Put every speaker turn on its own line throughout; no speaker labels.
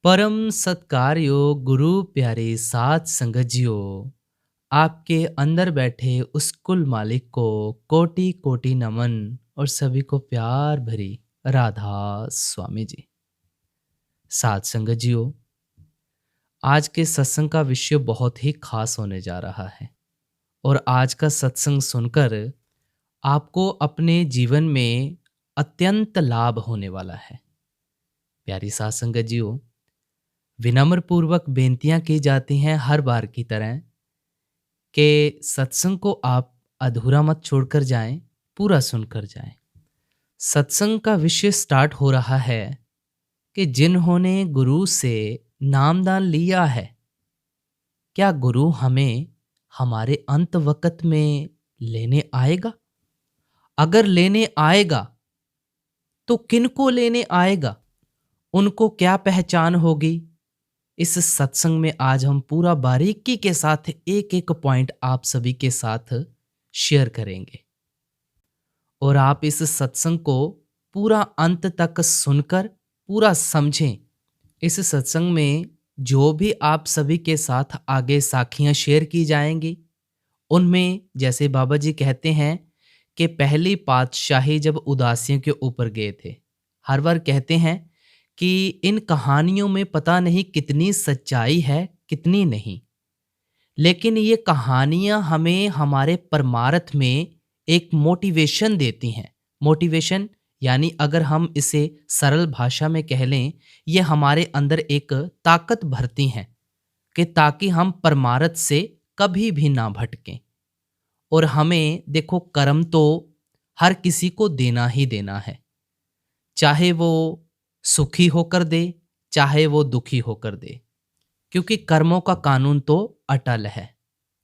परम सत्कार्यो गुरु प्यारे सात संगत जियो। आपके अंदर बैठे उस कुल मालिक को कोटि कोटि नमन और सभी को प्यार भरी राधा स्वामी जी। सात संगत जियो, आज के सत्संग का विषय बहुत ही खास होने जा रहा है और आज का सत्संग सुनकर आपको अपने जीवन में अत्यंत लाभ होने वाला है। प्यारी सात संगत जियो, विनम्र पूर्वक बेनतियां की जाती हैं हर बार की तरह कि सत्संग को आप अधूरा मत छोड़कर जाएं, पूरा सुनकर जाएं। सत्संग का विषय स्टार्ट हो रहा है कि जिन्होंने गुरु से नामदान लिया है, क्या गुरु हमें हमारे अंत वक्त में लेने आएगा? अगर लेने आएगा तो किनको लेने आएगा? उनको क्या पहचान होगी? इस सत्संग में आज हम पूरा बारीकी के साथ एक एक पॉइंट आप सभी के साथ शेयर करेंगे और आप इस सत्संग को पूरा अंत तक सुनकर पूरा समझें। इस सत्संग में जो भी आप सभी के साथ आगे साखियां शेयर की जाएंगी, उनमें जैसे बाबा जी कहते हैं कि पहली पातशाही जब उदासियों के ऊपर गए थे, हर बार कहते हैं कि इन कहानियों में पता नहीं कितनी सच्चाई है कितनी नहीं, लेकिन ये कहानियां हमें हमारे परमार्थ में एक मोटिवेशन देती हैं। मोटिवेशन यानी अगर हम इसे सरल भाषा में कह लें, ये हमारे अंदर एक ताकत भरती हैं कि ताकि हम परमार्थ से कभी भी ना भटकें। और हमें देखो, कर्म तो हर किसी को देना ही देना है, चाहे वो सुखी होकर दे चाहे वो दुखी होकर दे, क्योंकि कर्मों का कानून तो अटल है,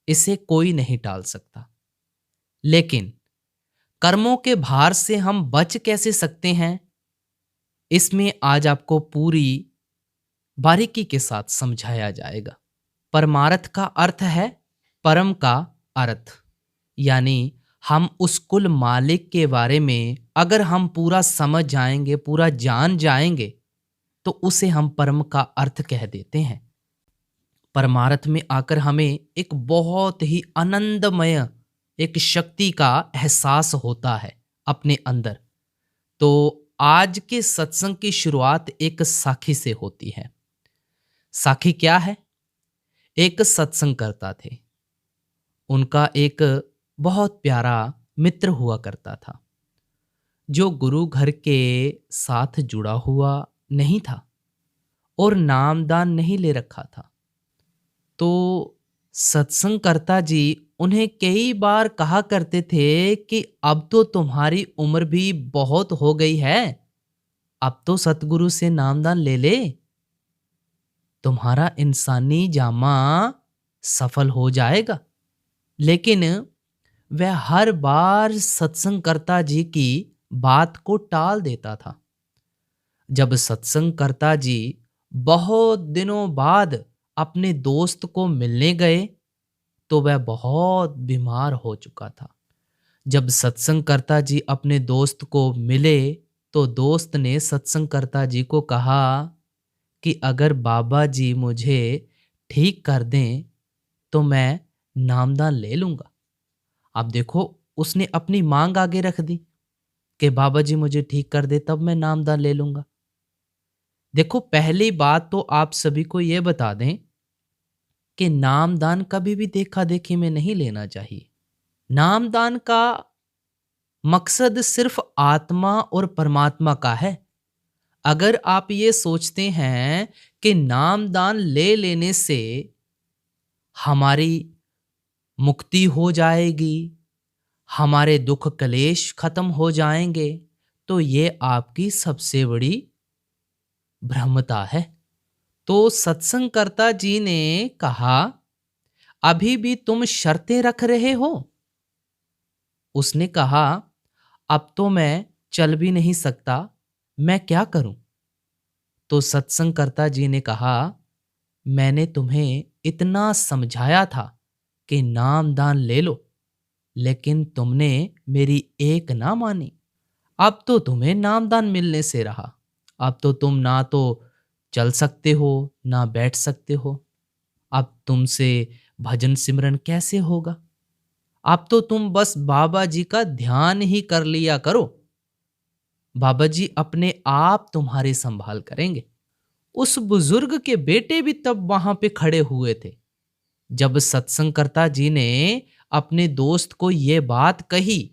इसे कोई नहीं टाल सकता। लेकिन कर्मों के भार से हम बच कैसे सकते हैं, इसमें आज आपको पूरी बारीकी के साथ समझाया जाएगा। परमार्थ का अर्थ है परम का अर्थ, यानी हम उस कुल मालिक के बारे में अगर हम पूरा समझ जाएंगे, पूरा जान जाएंगे, तो उसे हम परम का अर्थ कह देते हैं। परमार्थ में आकर हमें एक बहुत ही आनंदमय एक शक्ति का एहसास होता है अपने अंदर। तो आज के सत्संग की शुरुआत एक साखी से होती है। साखी क्या है? एक सत्संग करता थे, उनका एक बहुत प्यारा मित्र हुआ करता था जो गुरु घर के साथ जुड़ा हुआ नहीं था और नामदान नहीं ले रखा था। तो सत्संगकर्ता जी उन्हें कई बार कहा करते थे कि अब तो तुम्हारी उम्र भी बहुत हो गई है, अब तो सतगुरु से नामदान ले ले, तुम्हारा इंसानी जामा सफल हो जाएगा। लेकिन वह हर बार सत्संगकर्ता जी की बात को टाल देता था। जब सत्संगकर्ता जी बहुत दिनों बाद अपने दोस्त को मिलने गए तो वह बहुत बीमार हो चुका था। जब सत्संगकर्ता जी अपने दोस्त को मिले तो दोस्त ने सत्संगकर्ता जी को कहा कि अगर बाबा जी मुझे ठीक कर दें तो मैं नामदान ले लूंगा। अब देखो, उसने अपनी मांग आगे रख दी कि बाबा जी मुझे ठीक कर दे तब मैं नामदान ले लूंगा। देखो, पहली बात तो आप सभी को यह बता दें कि नामदान कभी भी देखा देखी में नहीं लेना चाहिए। नामदान का मकसद सिर्फ आत्मा और परमात्मा का है। अगर आप ये सोचते हैं कि नामदान ले लेने से हमारी मुक्ति हो जाएगी, हमारे दुख कलेश खत्म हो जाएंगे, तो ये आपकी सबसे बड़ी भ्रमता है। तो सत्संगकर्ता जी ने कहा, अभी भी तुम शर्तें रख रहे हो? उसने कहा, अब तो मैं चल भी नहीं सकता, मैं क्या करूं? तो सत्संगकर्ता जी ने कहा, मैंने तुम्हें इतना समझाया था कि नामदान ले लो, लेकिन तुमने मेरी एक ना मानी। अब तो तुम्हें नामदान मिलने से रहा, अब तो तुम ना तो चल सकते हो, ना बैठ सकते हो। अब तुमसे भजन सिमरन कैसे होगा? अब तो तुम बस बाबा जी का ध्यान ही कर लिया करो। बाबा जी अपने आप तुम्हारी संभाल करेंगे। उस बुजुर्ग के बेटे भी तब वहां पे खड़े हुए थे। जब सत्संगकर्ता जी ने अपने दोस्त को ये बात कही,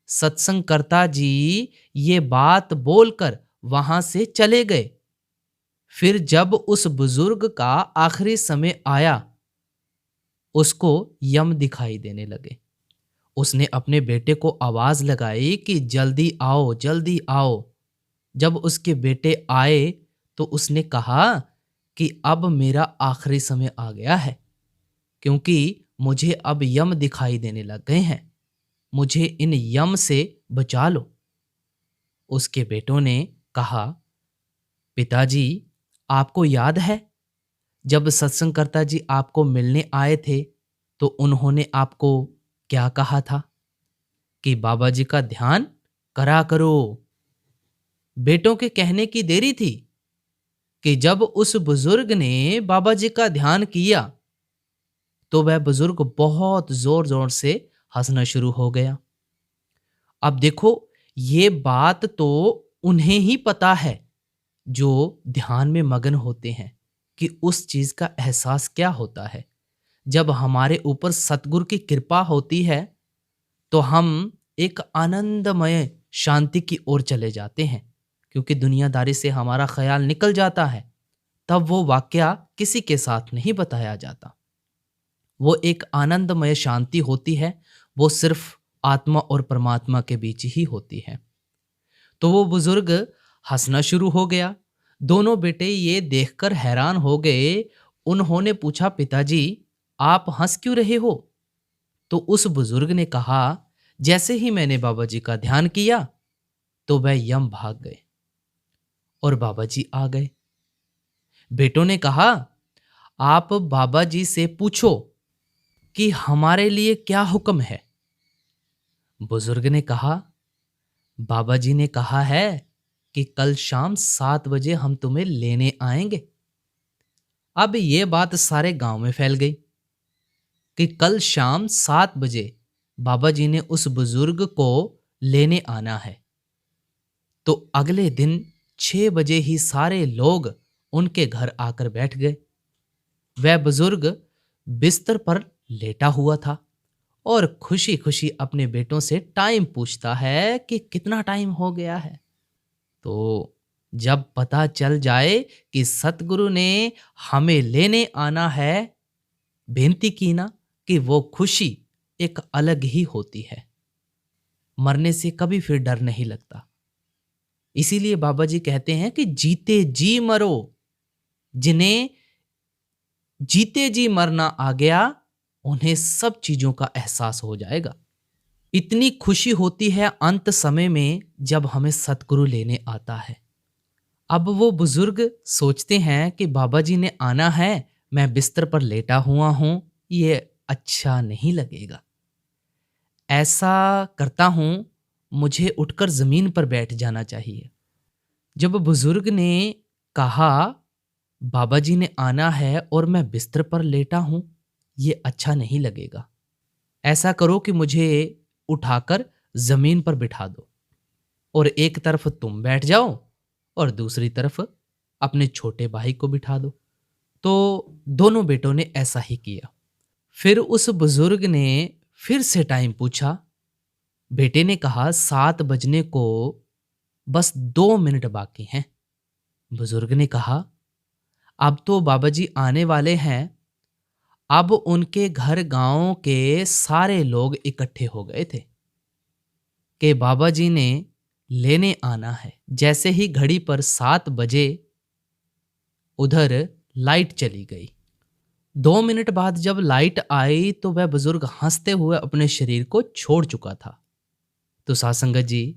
सत्संगकर्ता जी ये बात बोलकर वहां से चले गए। फिर जब उस बुजुर्ग का आखिरी समय आया, उसको यम दिखाई देने लगे। उसने अपने बेटे को आवाज लगाई कि जल्दी आओ, जल्दी आओ। जब उसके बेटे आए तो उसने कहा कि अब मेरा आखिरी समय आ गया है, क्योंकि मुझे अब यम दिखाई देने लग गए हैं। मुझे इन यम से बचा लो। उसके बेटों ने कहा, पिताजी, आपको याद है जब सत्संगकर्ता जी आपको मिलने आए थे तो उन्होंने आपको क्या कहा था कि बाबा जी का ध्यान करा करो। बेटों के कहने की देरी थी कि जब उस बुजुर्ग ने बाबा जी का ध्यान किया तो वह बुजुर्ग बहुत जोर जोर से हंसना शुरू हो गया। अब देखो, ये बात तो उन्हें ही पता है जो ध्यान में मगन होते हैं कि उस चीज का एहसास क्या होता है। जब हमारे ऊपर सतगुरु की कृपा होती है तो हम एक आनंदमय शांति की ओर चले जाते हैं, क्योंकि दुनियादारी से हमारा ख्याल निकल जाता है। तब वो वाकया किसी के साथ नहीं बताया जाता। वो एक आनंदमय शांति होती है, वो सिर्फ आत्मा और परमात्मा के बीच ही होती है। तो वो बुजुर्ग हंसना शुरू हो गया। दोनों बेटे ये देखकर हैरान हो गए। उन्होंने पूछा, पिताजी, आप हंस क्यों रहे हो? तो उस बुजुर्ग ने कहा, जैसे ही मैंने बाबा जी का ध्यान किया तो वह यम भाग गए और बाबा जी आ गए। बेटों ने कहा, आप बाबा जी से पूछो कि हमारे लिए क्या हुक्म है। बुजुर्ग ने कहा, बाबा जी ने कहा है कि कल शाम 7 बजे हम तुम्हें लेने आएंगे। अब ये बात सारे गांव में फैल गई कि कल शाम 7 बजे बाबा जी ने उस बुजुर्ग को लेने आना है। तो अगले दिन 6 बजे ही सारे लोग उनके घर आकर बैठ गए। वह बुजुर्ग बिस्तर पर लेटा हुआ था और खुशी खुशी अपने बेटों से टाइम पूछता है कि कितना टाइम हो गया है। तो जब पता चल जाए कि सतगुरु ने हमें लेने आना है, बेनती की ना, कि वो खुशी एक अलग ही होती है। मरने से कभी फिर डर नहीं लगता। इसीलिए बाबा जी कहते हैं कि जीते जी मरो। जिन्हें जीते जी मरना आ गया, उन्हें सब चीजों का एहसास हो जाएगा। इतनी खुशी होती है अंत समय में जब हमें सतगुरु लेने आता है। अब वो बुजुर्ग सोचते हैं कि बाबा जी ने आना है, मैं बिस्तर पर लेटा हुआ हूं, ये अच्छा नहीं लगेगा। ऐसा करता हूं, मुझे उठकर जमीन पर बैठ जाना चाहिए। जब बुजुर्ग ने कहा बाबा जी ने आना है और मैं बिस्तर पर लेटा हूं, ये अच्छा नहीं लगेगा। ऐसा करो कि मुझे उठाकर जमीन पर बिठा दो और एक तरफ तुम बैठ जाओ और दूसरी तरफ अपने छोटे भाई को बिठा दो। तो दोनों बेटों ने ऐसा ही किया। फिर उस बुजुर्ग ने फिर से टाइम पूछा। बेटे ने कहा, 7 बजने को बस 2 मिनट बाकी हैं। बुजुर्ग ने कहा, अब तो बाबा जी आने वाले हैं। अब उनके घर गांव के सारे लोग इकट्ठे हो गए थे कि बाबा जी ने लेने आना है। जैसे ही घड़ी पर 7 बजे उधर लाइट चली गई। 2 मिनट बाद जब लाइट आई तो वह बुजुर्ग हंसते हुए अपने शरीर को छोड़ चुका था। तो साथ संगत जी,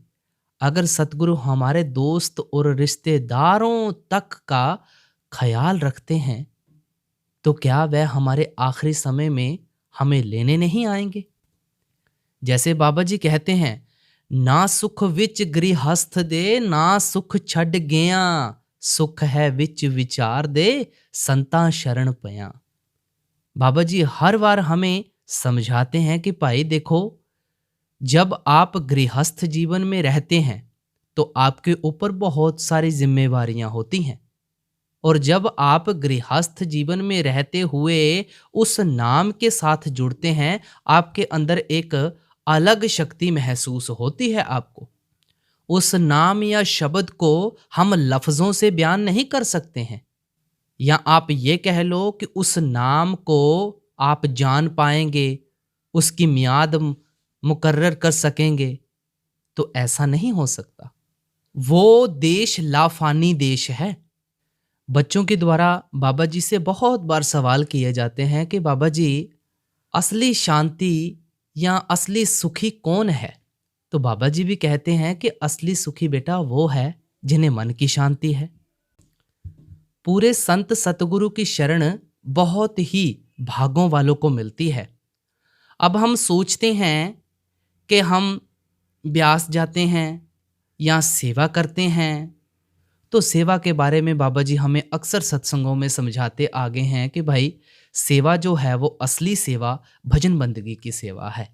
अगर सतगुरु हमारे दोस्त और रिश्तेदारों तक का ख्याल रखते हैं तो क्या वह हमारे आखिरी समय में हमें लेने नहीं आएंगे? जैसे बाबा जी कहते हैं, ना सुख विच गृहस्थ दे, ना सुख छड़ गया, सुख है विच विचार दे, संता शरण पया। बाबा जी हर बार हमें समझाते हैं कि भाई देखो, जब आप गृहस्थ जीवन में रहते हैं तो आपके ऊपर बहुत सारी जिम्मेवारियां होती हैं। और जब आप गृहस्थ जीवन में रहते हुए उस नाम के साथ जुड़ते हैं, आपके अंदर एक अलग शक्ति महसूस होती है आपको। उस नाम या शब्द को हम लफ्ज़ों से बयान नहीं कर सकते हैं, या आप ये कह लो कि उस नाम को आप जान पाएँगे, उसकी मियाद मुकर्रर कर सकेंगे, तो ऐसा नहीं हो सकता। वो देश लाफानी देश है। बच्चों के द्वारा बाबा जी से बहुत बार सवाल किए जाते हैं कि बाबा जी, असली शांति या असली सुखी कौन है? तो बाबा जी भी कहते हैं कि असली सुखी बेटा वो है जिन्हें मन की शांति है। पूरे संत सतगुरु की शरण बहुत ही भागों वालों को मिलती है। अब हम सोचते हैं कि हम ब्यास जाते हैं या सेवा करते हैं, तो सेवा के बारे में बाबा जी हमें अक्सर सत्संगों में समझाते आगे हैं कि भाई, सेवा जो है वो असली सेवा भजन बंदगी की सेवा है।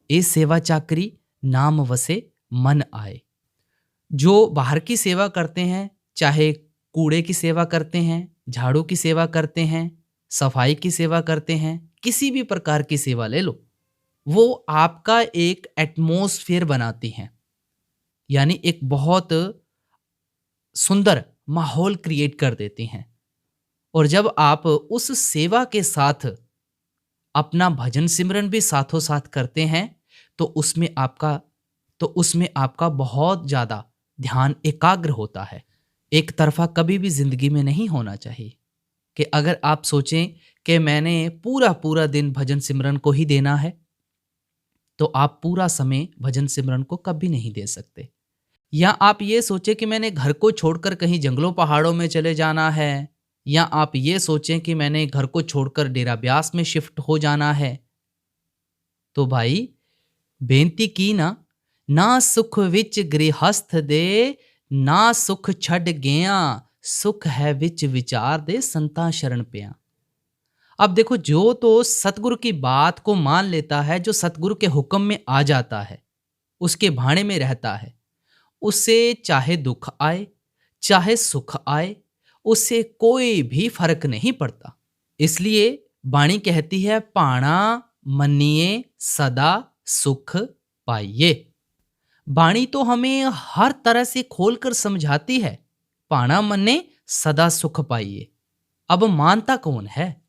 ये सेवा चाकरी नाम वसे मन आए। जो बाहर की सेवा करते हैं, चाहे कूड़े की सेवा करते हैं, झाड़ू की सेवा करते हैं, सफाई की सेवा करते हैं, किसी भी प्रकार की सेवा ले लो, वो आपका एक एटमॉस्फेयर बनाती हैं, यानी एक बहुत सुंदर माहौल क्रिएट कर देती हैं। और जब आप उस सेवा के साथ अपना भजन सिमरन भी साथों साथ करते हैं, तो उसमें आपका बहुत ज़्यादा ध्यान एकाग्र होता है। एक तरफा कभी भी जिंदगी में नहीं होना चाहिए कि अगर आप सोचें कि मैंने पूरा पूरा दिन भजन सिमरन को ही देना है, तो आप पूरा समय भजन सिमरन को कभी नहीं दे सकते। या आप ये सोचें कि मैंने घर को छोड़कर कहीं जंगलों पहाड़ों में चले जाना है, या आप ये सोचें कि मैंने घर को छोड़कर डेरा ब्यास में शिफ्ट हो जाना है, तो भाई बेनती की ना सुख विच गृहस्थ दे, ना सुख छड़ गया, सुख है विच विचार दे, संता शरण पिया। अब देखो, जो तो सतगुरु की बात को मान लेता है, जो सतगुरु के हुक्म में आ जाता है, उसके भाणे में रहता है, उससे चाहे दुख आए चाहे सुख आए, उससे कोई भी फर्क नहीं पड़ता। इसलिए वाणी कहती है, पाणा मन्निए सदा सुख पाइये। वाणी तो हमें हर तरह से खोलकर समझाती है, पाणा मन्ने सदा सुख पाइये। अब मानता कौन है?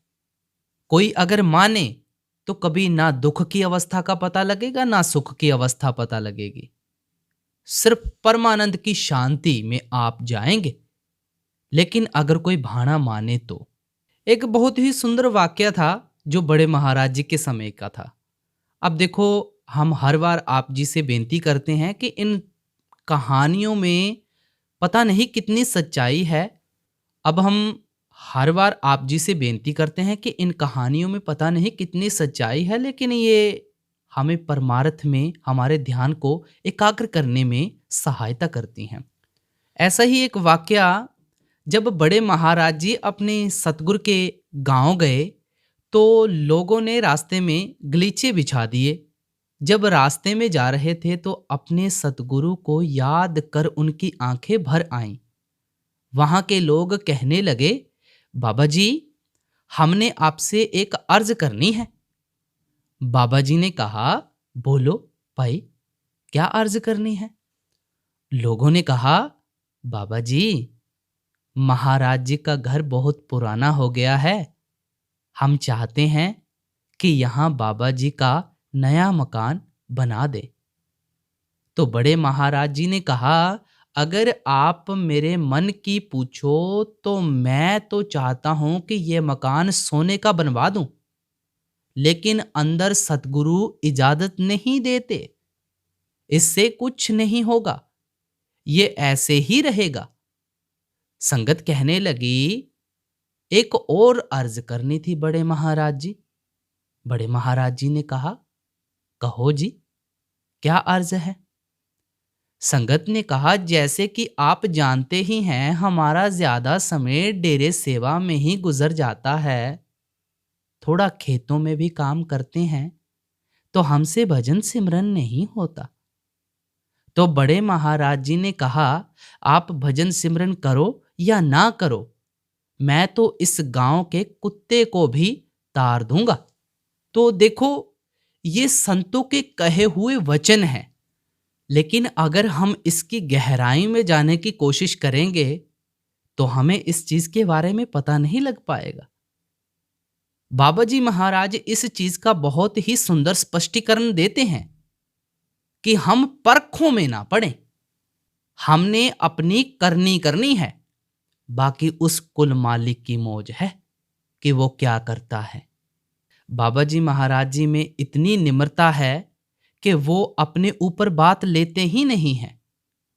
कोई अगर माने तो कभी ना दुख की अवस्था का पता लगेगा, ना सुख की अवस्था पता लगेगी। सिर्फ परमानंद की शांति में आप जाएंगे। लेकिन अगर कोई भाना माने तो एक बहुत ही सुंदर वाक्य था जो बड़े महाराज जी के समय का था। अब देखो, हम हर बार आप जी से बेनती करते हैं कि इन कहानियों में पता नहीं कितनी सच्चाई है। अब हम हर बार आप जी से बेनती करते हैं कि इन कहानियों में पता नहीं कितनी सच्चाई है, लेकिन ये हमें परमार्थ में हमारे ध्यान को एकाग्र करने में सहायता करती हैं। ऐसा ही एक वाकया, जब बड़े महाराज जी अपने सतगुरु के गांव गए तो लोगों ने रास्ते में गलीचे बिछा दिए। जब रास्ते में जा रहे थे तो अपने सतगुरु को याद कर उनकी आंखें भर आईं। वहां के लोग कहने लगे, बाबा जी, हमने आपसे एक अर्ज करनी है। बाबा जी ने कहा, बोलो भाई, क्या अर्ज करनी है? लोगों ने कहा, बाबा जी, महाराज जी का घर बहुत पुराना हो गया है, हम चाहते हैं कि यहाँ बाबा जी का नया मकान बना दे। तो बड़े महाराज जी ने कहा, अगर आप मेरे मन की पूछो तो मैं तो चाहता हूं कि यह मकान सोने का बनवा दूं, लेकिन अंदर सतगुरु इजाजत नहीं देते। इससे कुछ नहीं होगा, ये ऐसे ही रहेगा। संगत कहने लगी, एक और अर्ज करनी थी बड़े महाराज जी। बड़े महाराज जी ने कहा, कहो जी, क्या अर्ज है? संगत ने कहा, जैसे कि आप जानते ही हैं हमारा ज्यादा समय डेरे सेवा में ही गुजर जाता है, थोड़ा खेतों में भी काम करते हैं, तो हमसे भजन सिमरन नहीं होता। तो बड़े महाराज जी ने कहा, आप भजन सिमरन करो या ना करो, मैं तो इस गांव के कुत्ते को भी तार दूंगा। तो देखो, ये संतों के कहे हुए वचन हैं, लेकिन अगर हम इसकी गहराई में जाने की कोशिश करेंगे तो हमें इस चीज के बारे में पता नहीं लग पाएगा। बाबा जी महाराज इस चीज का बहुत ही सुंदर स्पष्टीकरण देते हैं कि हम परखों में ना पड़े, हमने अपनी करनी करनी है, बाकी उस कुल मालिक की मौज है कि वो क्या करता है। बाबा जी महाराज जी में इतनी निम्रता है कि वो अपने ऊपर बात लेते ही नहीं हैं,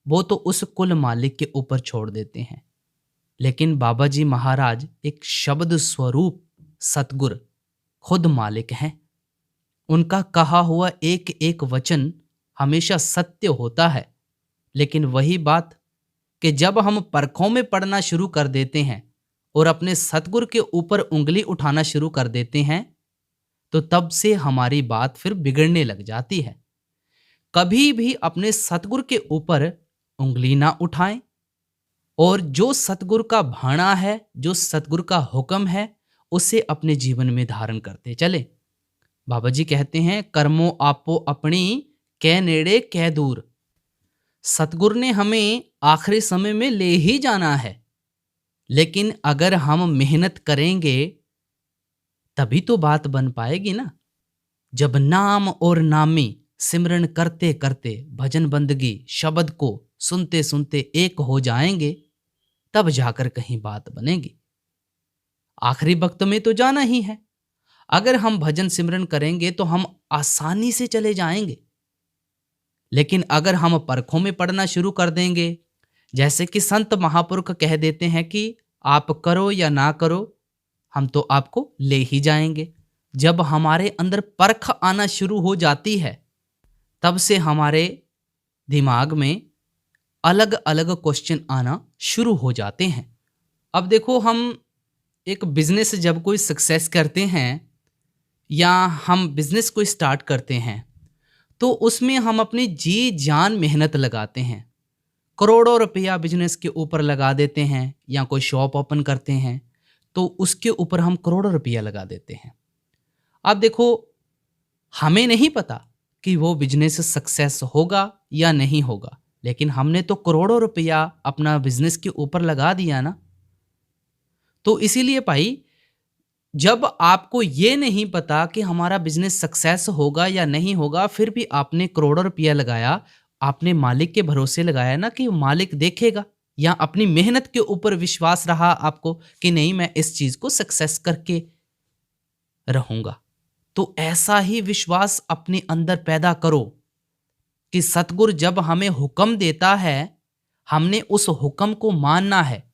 वो तो उस कुल मालिक के ऊपर छोड़ देते हैं। लेकिन बाबा जी महाराज एक शब्द स्वरूप सतगुर खुद मालिक हैं। उनका कहा हुआ एक एक वचन हमेशा सत्य होता है। लेकिन वही बात कि जब हम परखों में पड़ना शुरू कर देते हैं और अपने सतगुर के ऊपर उंगली उठाना शुरू कर देते हैं, तो तब से हमारी बात फिर बिगड़ने लग जाती है। कभी भी अपने सतगुर के ऊपर उंगली ना उठाएं, और जो सतगुर का भाणा है, जो सतगुर का हुक्म है, उसे अपने जीवन में धारण करते चले। बाबा जी कहते हैं, कर्मो आपो अपनी कै नेड़े कै दूर। सतगुर ने हमें आखिरी समय में ले ही जाना है, लेकिन अगर हम मेहनत करेंगे तभी तो बात बन पाएगी ना। जब नाम और नामी सिमरन करते करते भजन बंदगी शब्द को सुनते सुनते एक हो जाएंगे, तब जाकर कहीं बात बनेगी। आखिरी वक्त में तो जाना ही है। अगर हम भजन सिमरन करेंगे तो हम आसानी से चले जाएंगे, लेकिन अगर हम परखों में पड़ना शुरू कर देंगे, जैसे कि संत महापुरुष कह देते हैं कि आप करो या ना करो, हम तो आपको ले ही जाएंगे। जब हमारे अंदर परख आना शुरू हो जाती है, तब से हमारे दिमाग में अलग अलग क्वेश्चन आना शुरू हो जाते हैं। अब देखो, हम एक बिजनेस जब कोई सक्सेस करते हैं या हम बिजनेस को स्टार्ट करते हैं, तो उसमें हम अपनी जी जान मेहनत लगाते हैं। करोड़ों रुपया बिजनेस के ऊपर लगा देते हैं, या कोई शॉप ओपन करते हैं तो उसके ऊपर हम करोड़ों रुपया लगा देते हैं। अब देखो, हमें नहीं पता कि वो बिजनेस सक्सेस होगा या नहीं होगा, लेकिन हमने तो करोड़ों रुपया अपना बिजनेस के ऊपर लगा दिया ना। तो इसीलिए भाई, जब आपको ये नहीं पता कि हमारा बिजनेस सक्सेस होगा या नहीं होगा, फिर भी आपने करोड़ों रुपया लगाया, आपने मालिक के भरोसे लगाया ना कि मालिक देखेगा, या अपनी मेहनत के ऊपर विश्वास रहा आपको कि नहीं, मैं इस चीज को सक्सेस करके रहूंगा। तो ऐसा ही विश्वास अपने अंदर पैदा करो कि सतगुरु जब हमें हुक्म देता है, हमने उस हुक्म को मानना है,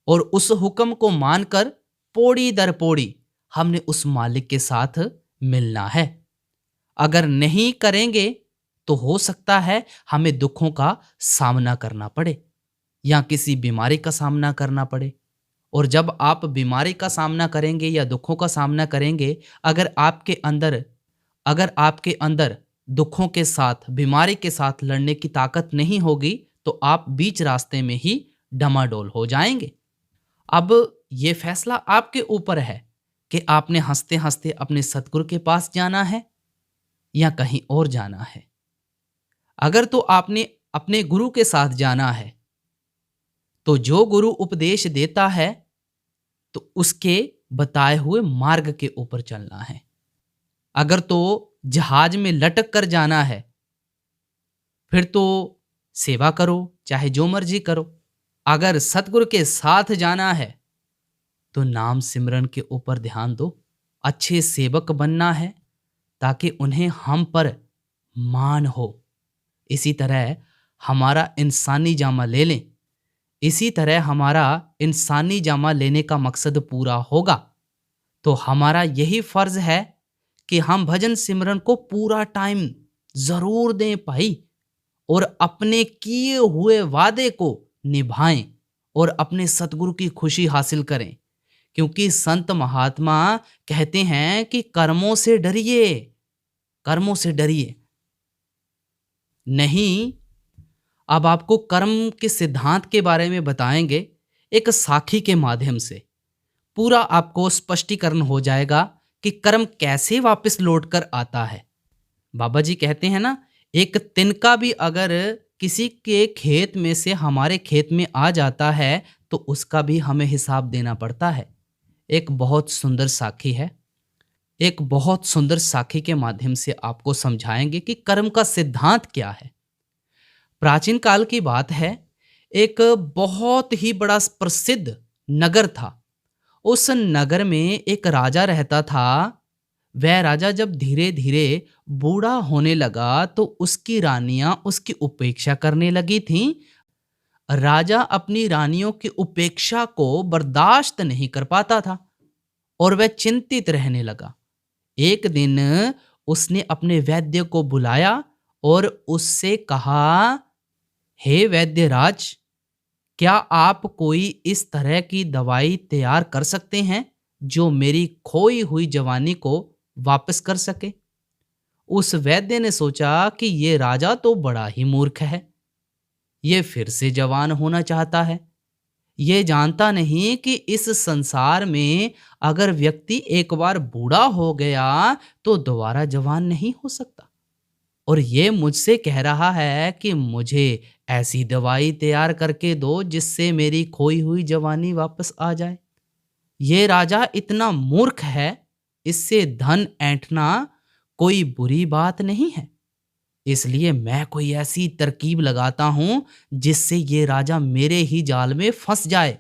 और उस हुक्म को मानकर पौड़ी दर पौड़ी हमने उस मालिक के साथ मिलना है। अगर नहीं करेंगे तो हो सकता है हमें दुखों का सामना करना पड़े, या किसी बीमारी का सामना करना पड़े। और जब आप बीमारी का सामना करेंगे या दुखों का सामना करेंगे, अगर आपके अंदर दुखों के साथ, बीमारी के साथ लड़ने की ताकत नहीं होगी, तो आप बीच रास्ते में ही डमाडोल हो जाएंगे। अब ये फैसला आपके ऊपर है कि आपने हंसते हंसते अपने सतगुरु के पास जाना है या कहीं और जाना है। अगर तो आपने अपने गुरु के साथ जाना है, तो जो गुरु उपदेश देता है तो उसके बताए हुए मार्ग के ऊपर चलना है। अगर तो जहाज में लटक कर जाना है, फिर तो सेवा करो, चाहे जो मर्जी करो। अगर सतगुरु के साथ जाना है तो नाम सिमरन के ऊपर ध्यान दो, अच्छे सेवक बनना है ताकि उन्हें हम पर मान हो। इसी तरह हमारा इंसानी जामा ले लें, इसी तरह हमारा इंसानी जामा लेने का मकसद पूरा होगा, तो हमारा यही फर्ज है कि हम भजन सिमरन को पूरा टाइम जरूर दें भाई। और अपने किए हुए वादे को निभाएं और अपने सतगुरु की खुशी हासिल करें। क्योंकि संत महात्मा कहते हैं कि कर्मों से डरिए, कर्मों से डरिए नहीं। अब आपको कर्म के सिद्धांत के बारे में बताएंगे एक साखी के माध्यम से। पूरा आपको स्पष्टीकरण हो जाएगा कि कर्म कैसे वापस लौट कर आता है। बाबा जी कहते हैं ना, एक तिनका भी अगर किसी के खेत में से हमारे खेत में आ जाता है तो उसका भी हमें हिसाब देना पड़ता है। एक बहुत सुंदर साखी है। एक बहुत सुंदर साखी के माध्यम से आपको समझाएंगे कि कर्म का सिद्धांत क्या है। प्राचीन काल की बात है, एक बहुत ही बड़ा प्रसिद्ध नगर था। उस नगर में एक राजा रहता था। वह राजा जब धीरे धीरे बूढ़ा होने लगा तो उसकी रानियां उसकी उपेक्षा करने लगी थीं। राजा अपनी रानियों की उपेक्षा को बर्दाश्त नहीं कर पाता था और वह चिंतित रहने लगा। एक दिन उसने अपने वैद्य को बुलाया और उससे कहा, हे वैद्यराज, क्या आप कोई इस तरह की दवाई तैयार कर सकते हैं जो मेरी खोई हुई जवानी को वापस कर सके? उस वैद्य ने सोचा कि ये राजा तो बड़ा ही मूर्ख है। ये फिर से जवान होना चाहता है। ये जानता नहीं कि इस संसार में अगर व्यक्ति एक बार बूढ़ा हो गया तो दोबारा जवान नहीं हो सकता। और ये मुझसे कह रहा है कि मुझे ऐसी दवाई तैयार करके दो जिससे मेरी खोई हुई जवानी वापस आ जाए। ये राजा इतना मूर्ख है, इससे धन ऐंठना कोई बुरी बात नहीं है। इसलिए मैं कोई ऐसी तरकीब लगाता हूं जिससे ये राजा मेरे ही जाल में फंस जाए।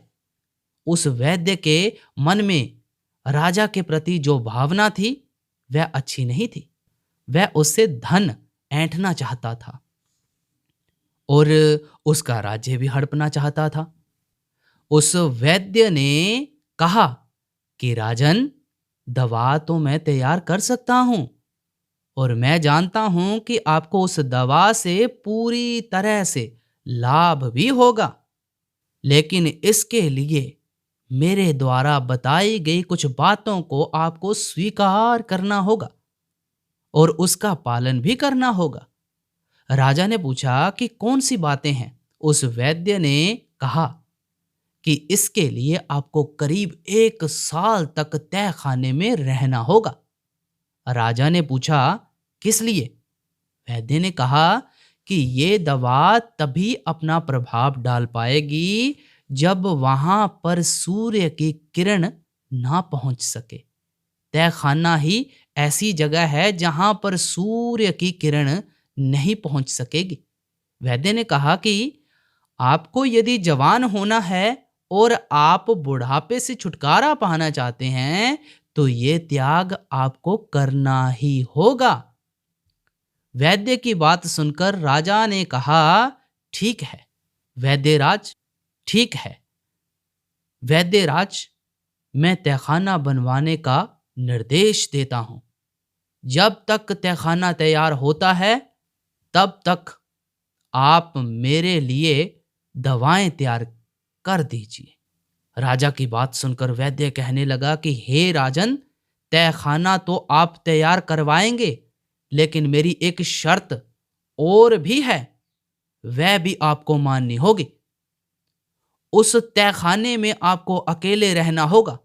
उस वैद्य के मन में राजा के प्रति जो भावना थी वह अच्छी नहीं थी। वह उससे धन ऐंठना चाहता था और उसका राज्य भी हड़पना चाहता था। उस वैद्य ने कहा कि राजन, दवा तो मैं तैयार कर सकता हूं और मैं जानता हूं कि आपको उस दवा से पूरी तरह से लाभ भी होगा, लेकिन इसके लिए मेरे द्वारा बताई गई कुछ बातों को आपको स्वीकार करना होगा और उसका पालन भी करना होगा। राजा ने पूछा कि कौन सी बातें हैं? उस वैद्य ने कहा कि इसके लिए आपको करीब 1 साल तक तय खाने में रहना होगा। राजा ने पूछा, किस लिए? वैद्य ने कहा कि ये दवा तभी अपना प्रभाव डाल पाएगी जब वहां पर सूर्य की किरण ना पहुंच सके। तय खाना ही ऐसी जगह है जहां पर सूर्य की किरण नहीं पहुंच सकेगी। वैद्य ने कहा कि आपको यदि जवान होना है और आप बुढ़ापे से छुटकारा पाना चाहते हैं तो ये त्याग आपको करना ही होगा। वैद्य की बात सुनकर राजा ने कहा, ठीक है वैद्यराज, ठीक है वैद्यराज, मैं तहखाना बनवाने का निर्देश देता हूं। जब तक तहखाना तैयार होता है तब तक आप मेरे लिए दवाएं तैयार कर दीजिए। राजा की बात सुनकर वैद्य कहने लगा कि हे राजन, तहखाना तो आप तैयार करवाएंगे, लेकिन मेरी एक शर्त और भी है, वह भी आपको माननी होगी। उस तहखाने में आपको अकेले रहना होगा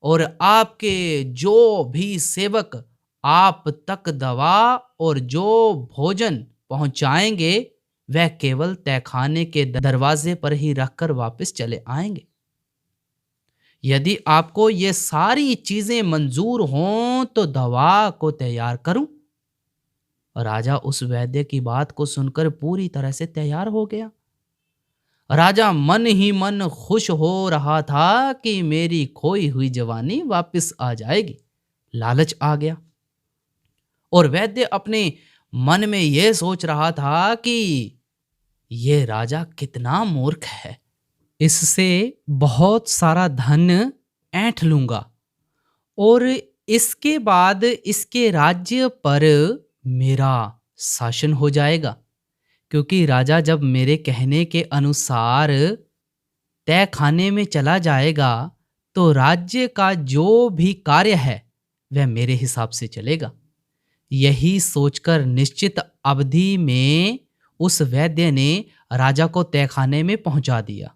और आपके जो भी सेवक आप तक दवा और जो भोजन पहुंचाएंगे वह केवल तहखाने के दरवाजे पर ही रखकर वापस चले आएंगे। यदि आपको ये सारी चीजें मंजूर हों तो दवा को तैयार करूं। राजा उस वैद्य की बात को सुनकर पूरी तरह से तैयार हो गया। राजा मन ही मन खुश हो रहा था कि मेरी खोई हुई जवानी वापस आ जाएगी। लालच आ गया और वैद्य अपने मन में यह सोच रहा था कि यह राजा कितना मूर्ख है, इससे बहुत सारा धन ऐंठ लूंगा और इसके बाद इसके राज्य पर मेरा शासन हो जाएगा। क्योंकि राजा जब मेरे कहने के अनुसार तय खाने में चला जाएगा, तो राज्य का जो भी कार्य है, वह मेरे हिसाब से चलेगा। यही सोचकर निश्चित अवधि में उस वैद्य ने राजा को तहखाने में पहुंचा दिया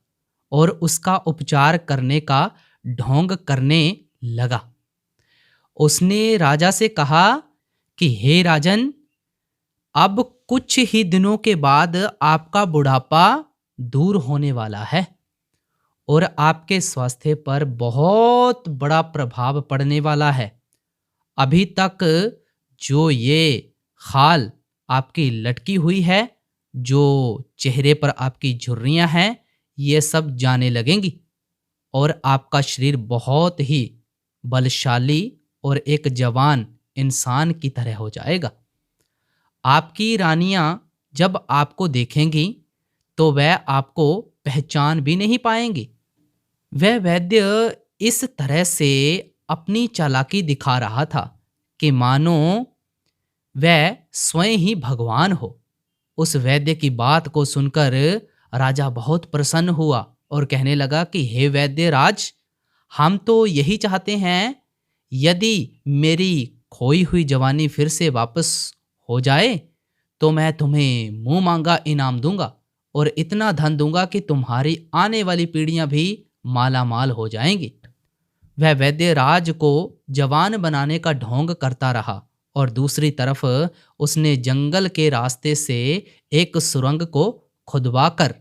और उसका उपचार करने का ढोंग करने लगा। उसने राजा से कहा कि हे राजन, अब कुछ ही दिनों के बाद आपका बुढ़ापा दूर होने वाला है और आपके स्वास्थ्य पर बहुत बड़ा प्रभाव पड़ने वाला है। अभी तक जो ये खाल आपकी लटकी हुई है, जो चेहरे पर आपकी झुर्रियां हैं, ये सब जाने लगेंगी और आपका शरीर बहुत ही बलशाली और एक जवान इंसान की तरह हो जाएगा। आपकी रानियां जब आपको देखेंगी तो वह आपको पहचान भी नहीं पाएंगी। वह वैद्य इस तरह से अपनी चालाकी दिखा रहा था कि मानो वह स्वयं ही भगवान हो। उस वैद्य की बात को सुनकर राजा बहुत प्रसन्न हुआ और कहने लगा कि हे वैद्य राज, हम तो यही चाहते हैं, यदि मेरी खोई हुई जवानी फिर से वापस हो जाए तो मैं तुम्हें मुंह मांगा इनाम दूंगा और इतना धन दूंगा कि तुम्हारी आने वाली पीढ़ियां भी माला माल हो जाएंगी। वह वैद्य राज को जवान बनाने का ढोंग करता रहा और दूसरी तरफ उसने जंगल के रास्ते से एक सुरंग को खुदवाकर